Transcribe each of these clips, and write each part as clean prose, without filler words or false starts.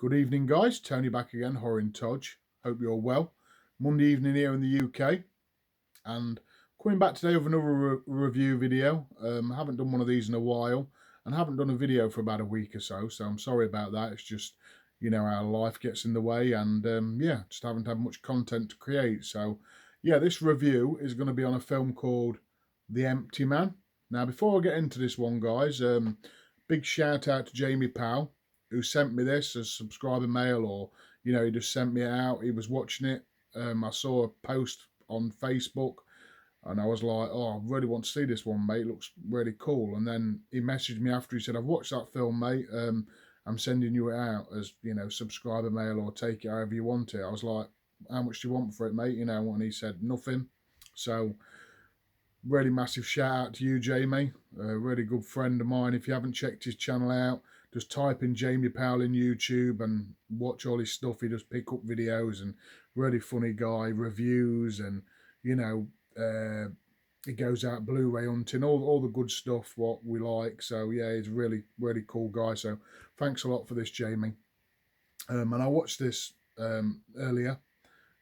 Good evening, guys. Tony back again, Horror in Todge. Hope you're well. Monday evening here in the UK, and coming back today with another review video. I haven't done one of these in a while, and haven't done a video for about a week or so. So I'm sorry about that. It's just, our life gets in the way, and yeah, just haven't had much content to create. So yeah, this review is going to be on a film called The Empty Man. Now, before I get into this one, guys, big shout out to Jamie Powell, who sent me this as subscriber mail, or he just sent me it out. He was watching it. I saw a post on Facebook, and I was like, "Oh, I really want to see this one, mate. It looks really cool." And then he messaged me after. He said, "I've watched that film, mate. I'm sending you it out as subscriber mail, or take it however you want it." I was like, "How much do you want for it, mate?" And he said nothing. So really massive shout out to you, Jamie. A really good friend of mine. If you haven't checked his channel out, just type in Jamie Powell in YouTube and watch all his stuff. He does pick up videos, and really funny guy, reviews, and he goes out Blu-ray hunting, all the good stuff what we like. So yeah, he's a really cool guy. So thanks a lot for this, Jamie. And I watched this earlier,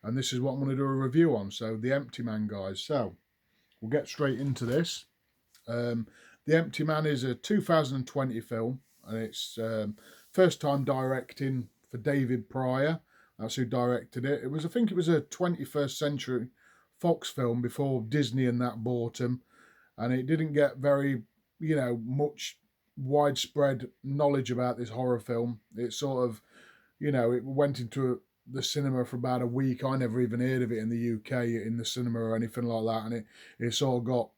and this is what I'm going to do a review on. So The Empty Man, guys. So we'll get straight into this. The Empty Man is a 2020 film, and it's first time directing for David Pryor. That's who directed it. I think it was a 21st century Fox film before Disney and that bought him, and it didn't get very, much widespread knowledge about this horror film. It sort of, it went into the cinema for about a week. I never even heard of it in the UK in the cinema or anything like that, and it sort of got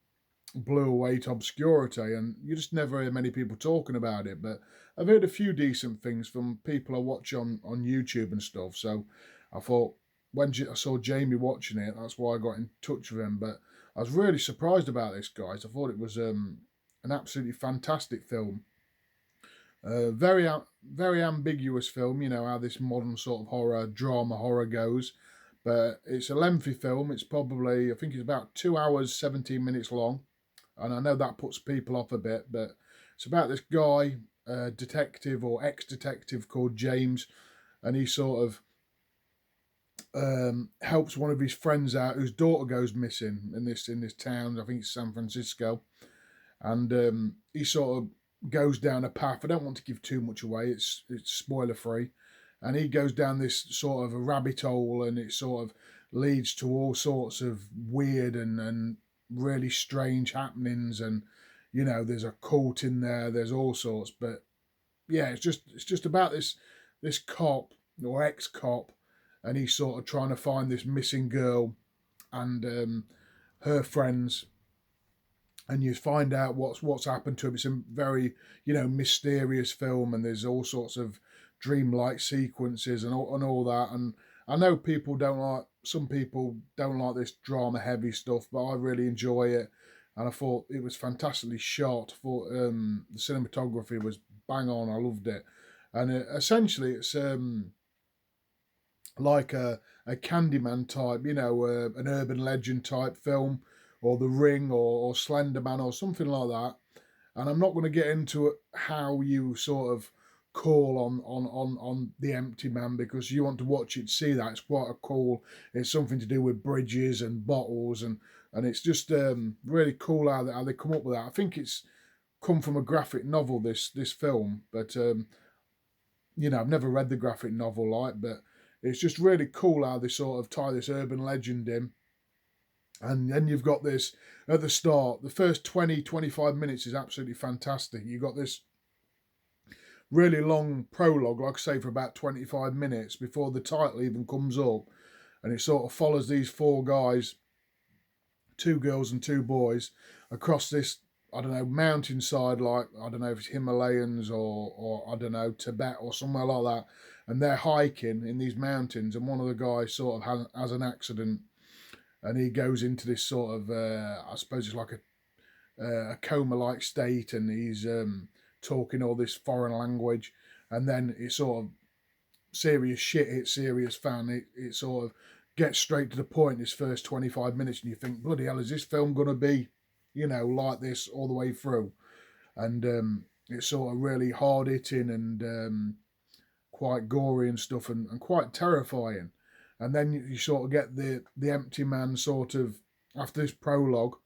blew away to obscurity, and you just never hear many people talking about it. But I've heard a few decent things from people I watch on YouTube and stuff. So I thought, when I saw Jamie watching it, that's why I got in touch with him. But I was really surprised about this, guys. I thought it was an absolutely fantastic film. Very ambiguous film. You know how this modern sort of drama horror goes. But it's a lengthy film. It's probably, I think it's about 2 hours, 17 minutes long. And I know that puts people off a bit, but it's about this guy, detective or ex-detective called James, and he sort of helps one of his friends out whose daughter goes missing in this town. I think it's San Francisco, and he sort of goes down a path. I don't want to give too much away. It's spoiler free, and he goes down this sort of a rabbit hole, and it sort of leads to all sorts of weird and really strange happenings. And there's a cult in there. There's all sorts, but yeah, it's just about this cop or ex-cop, and he's sort of trying to find this missing girl and her friends, and you find out what's happened to him. It's a very mysterious film, and there's all sorts of dreamlike sequences and all that. And I know some people don't like this drama heavy stuff, but I really enjoy it, and I thought it was fantastically shot. I thought the cinematography was bang on. I loved it, and essentially it's like a Candyman type, an urban legend type film, or The Ring, or Slender Man, or something like that. And I'm not going to get into how you sort of call on The Empty Man, because you want to watch it, see that. It's quite a cool, it's something to do with bridges and bottles, and it's just really cool how they come up with that. I think it's come from a graphic novel, this film, but I've never read the graphic novel, but it's just really cool how they sort of tie this urban legend in. And then you've got this at the start. The first 20-25 minutes is absolutely fantastic. You've got this really long prologue, like I say, for about 25 minutes before the title even comes up. And it sort of follows these four guys, two girls and two boys, across this, I don't know, mountainside, like, I don't know if it's Himalayas or I don't know, Tibet or somewhere like that. And they're hiking in these mountains, and one of the guys sort of has an accident, and he goes into this sort of, I suppose it's like a coma-like state, and he's talking all this foreign language, and then it sort of serious shit hits serious fan. It sort of gets straight to the point this first 25 minutes, and you think, bloody hell, is this film going to be, like this all the way through? And it's sort of really hard-hitting and quite gory and stuff, and quite terrifying. And then you sort of get the empty man sort of, after this prologue,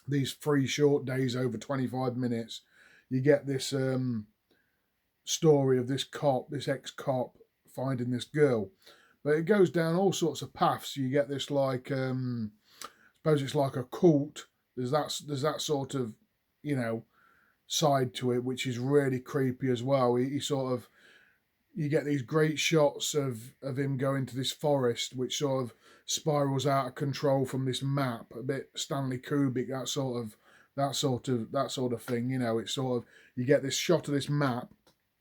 these 3 short days over 25 minutes, you get this story of this cop, this ex-cop, finding this girl. But it goes down all sorts of paths. You get this like, I suppose it's like a cult. There's that sort of, you know, side to it, which is really creepy as well. He sort of, you get these great shots of him going to this forest, which sort of spirals out of control from this map, a bit Stanley Kubrick, that sort of thing. You know, it's sort of, you get this shot of this map,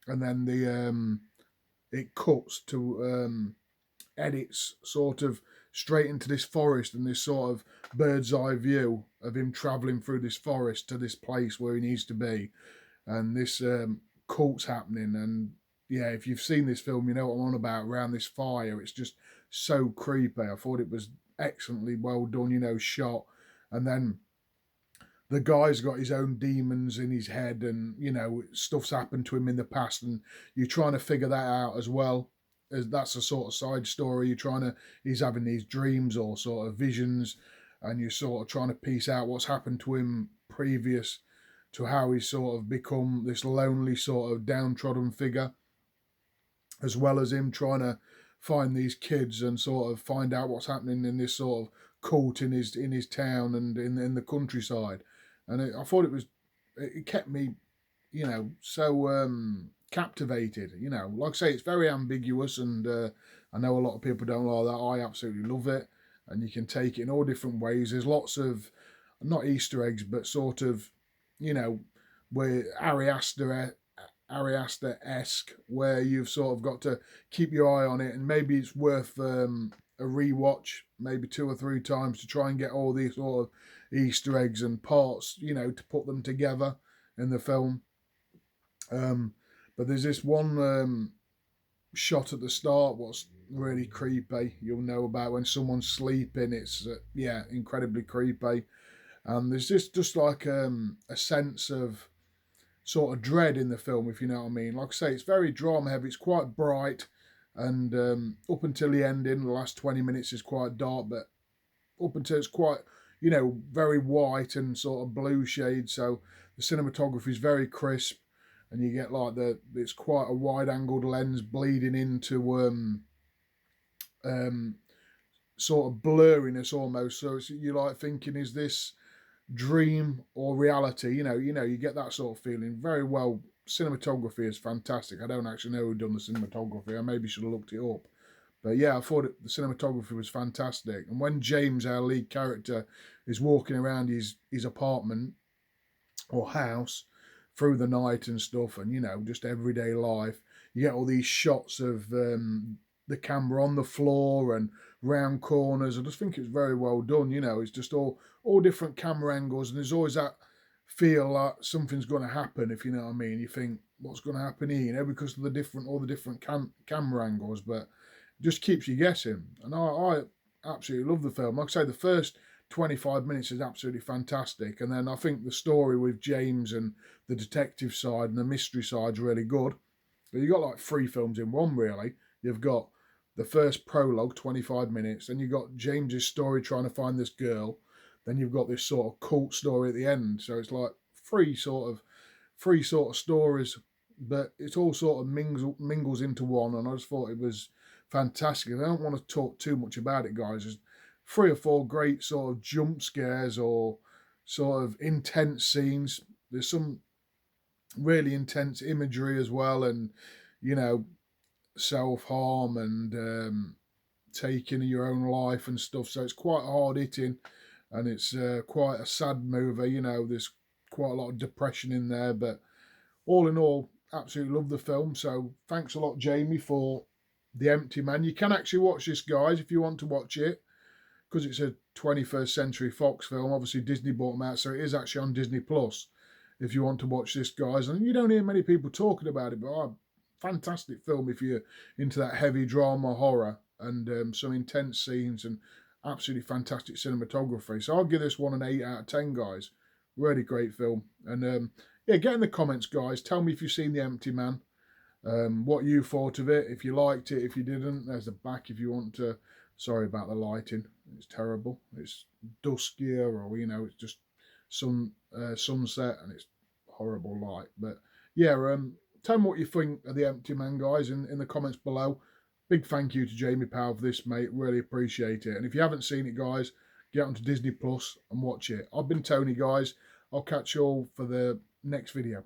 and then it cuts to edits sort of straight into this forest, and this sort of bird's eye view of him travelling through this forest to this place where he needs to be, and this cult's happening. And yeah, if you've seen this film, you know what I'm on about. Around this fire, it's just so creepy. I thought it was excellently well done, you know, shot. And then the guy's got his own demons in his head, and you know, stuff's happened to him in the past, and you're trying to figure that out as well. As that's a sort of side story. He's having these dreams or sort of visions, and you're sort of trying to piece out what's happened to him previous to how he's sort of become this lonely sort of downtrodden figure, as well as him trying to find these kids and sort of find out what's happening in this sort of cult in his town and in the countryside. And I thought it kept me, you know, so captivated. You know, like I say, it's very ambiguous, and I know a lot of people don't like that. I absolutely love it, and you can take it in all different ways. There's lots of, not Easter eggs, but sort of, you know, where Ari Aster-esque, where you've sort of got to keep your eye on it, and maybe it's worth a rewatch, maybe 2 or 3 times, to try and get all these sort of Easter eggs and parts, you know, to put them together in the film. But there's this one shot at the start, what's really creepy, you'll know about when someone's sleeping. It's incredibly creepy. And there's just like a sense of sort of dread in the film, if you know what I mean. Like I say, it's very drama heavy. It's quite bright, and up until the ending, the last 20 minutes is quite dark, but up until it's quite, you know, very white and sort of blue shade. So the cinematography is very crisp, and you get like it's quite a wide angled lens bleeding into sort of blurriness almost. So you're like thinking, is this dream or reality? You know, you get that sort of feeling. Very well, cinematography is fantastic. I don't actually know who done the cinematography. I maybe should have looked it up. But yeah, I thought the cinematography was fantastic. And when James, our lead character, is walking around his apartment or house through the night and stuff, and you know, just everyday life, you get all these shots of the camera on the floor and round corners. I just think it's very well done. You know, it's just all different camera angles, and there's always that feel like something's going to happen, if you know what I mean. You think, what's going to happen here? You know, because of all the different camera angles, but it just keeps you guessing. And I absolutely love the film. Like I say, the first 25 minutes is absolutely fantastic, and then I think the story with James and the detective side and the mystery side is really good. But you've got like 3 films in one, really. You've got the first prologue, 25 minutes, then you've got James's story trying to find this girl, then you've got this sort of cult story at the end. So it's like three sort of stories, but it's all sort of mingles into one, and I just thought it was fantastic. I don't want to talk too much about it, guys. There's 3 or 4 great sort of jump scares or sort of intense scenes. There's some really intense imagery as well, and you know, self-harm and taking your own life and stuff. So it's quite hard hitting, and it's quite a sad movie. You know, there's quite a lot of depression in there, but all in all, absolutely love the film. So thanks a lot, Jamie, for The Empty Man. You can actually watch this, guys, if you want to watch it, because it's a 21st Century Fox film. Obviously Disney bought them out, so it is actually on Disney Plus if you want to watch this, guys. And you don't hear many people talking about it, but fantastic film if you're into that heavy drama horror, and some intense scenes and absolutely fantastic cinematography. So I'll give this one an 8 out of 10, guys. Really great film. And yeah, get in the comments, guys. Tell me if you've seen The Empty Man. what you thought of it, if you liked it, if you didn't. There's the back if you want to. Sorry about the lighting, it's terrible. It's duskier, or it's just sunset, and it's horrible light. But yeah, tell me what you think of The Empty Man, guys, in the comments below. Big thank you to Jamie Powell for this, mate. Really appreciate it. And if you haven't seen it, guys, get onto Disney Plus and watch it. I've been Tony, guys. I'll catch you all for the next video.